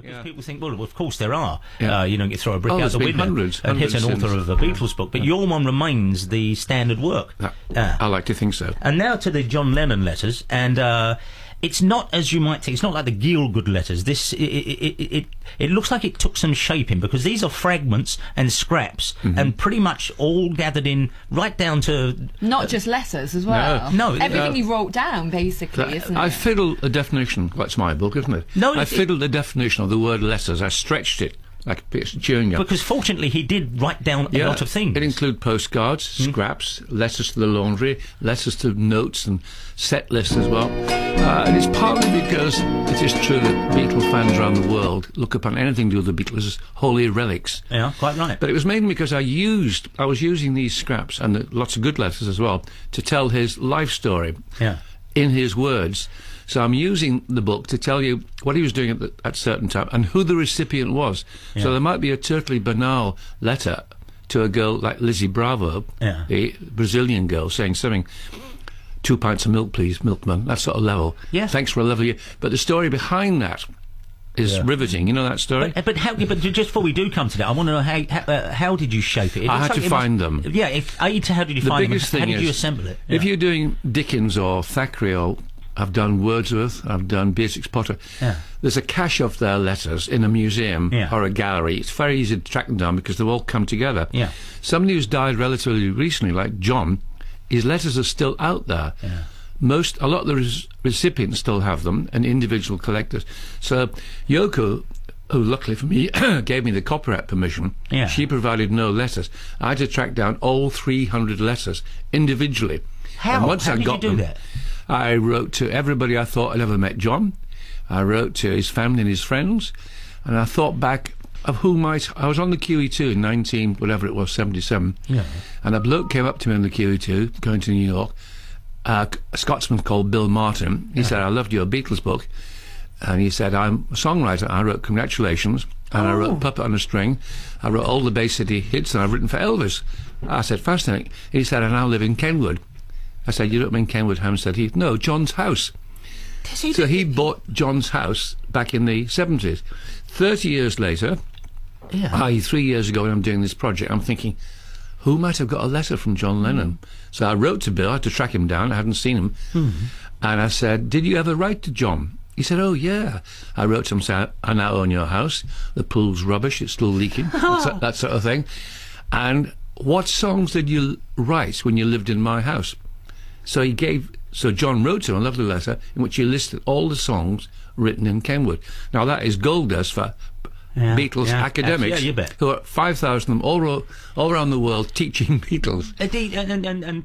Because people think, well, of course there are. Yeah. You throw a brick out the window and hit an author of a Beatles book, but your one remains the standard work. I like to think so. And now to the John Lennon letters, and it's not as you might think. It's not like the Gielgud letters. It looks like it took some shaping, because these are fragments and scraps, and pretty much all gathered in, right down to not just letters as well. No, everything you wrote down, basically, isn't it? I fiddled a definition. Well, it's my book, isn't it? No, I fiddled the definition of the word letters. I stretched it like a piece of chewing gum. Because fortunately he did write down a lot of things. It includes postcards, scraps, letters to the laundry, letters to notes, and set lists as well. And it's partly because it is true that Beatle fans around the world look upon anything to do with the Beatles as holy relics. Yeah, quite right. But it was mainly because I was using these scraps, and lots of good letters as well, to tell his life story in his words. So I'm using the book to tell you what he was doing at certain time and who the recipient was. Yeah. So there might be a totally banal letter to a girl like Lizzie Bravo, the Brazilian girl, saying something, 2 pints of milk, please, milkman, that sort of level. Yeah. Thanks for a lovely year. But the story behind that is riveting. You know that story? But just before we do come to that, I want to know how did you shape it? I had to find them. Yeah, how did you find them? How did you assemble it? If you're doing Dickens or Thackeray, or I've done Wordsworth, I've done Beatrix Potter. There's a cache of their letters in a museum or a gallery. It's very easy to track them down because they've all come together. Somebody who's died relatively recently, like John, his letters are still out there. A lot of the recipients still have them, and individual collectors. So Yoko, who luckily for me gave me the copyright permission, she provided no letters. I had to track down all 300 letters individually. How? And once How I did got you do them, that? I wrote to everybody I thought I'd ever met John. I wrote to his family and his friends, and I thought back of who might... I was on the QE2 in 77, and a bloke came up to me on the QE2 going to New York, a Scotsman called Bill Martin. He said, I loved your Beatles book, and he said, I'm a songwriter. I wrote Congratulations, and I wrote Puppet on a String. I wrote all the Bay City hits, and I've written for Elvis. I said, fascinating. He said, I now live in Kenwood. I said, you don't mean Kenwood, Hampstead Heath? No, John's house. So he bought John's house back in the 70s. 30 years later, 3 years ago when I'm doing this project, I'm thinking, who might have got a letter from John Lennon? So I wrote to Bill. I had to track him down. I hadn't seen him. And I said, did you ever write to John? He said, oh, yeah. I wrote to him, saying, I now own your house. The pool's rubbish. It's still leaking. that sort of thing. And what songs did you write when you lived in my house? So John wrote to him a lovely letter in which he listed all the songs written in Kenwood. Now that is gold dust for Beatles academics, who are 5,000 of them all around the world teaching Beatles. And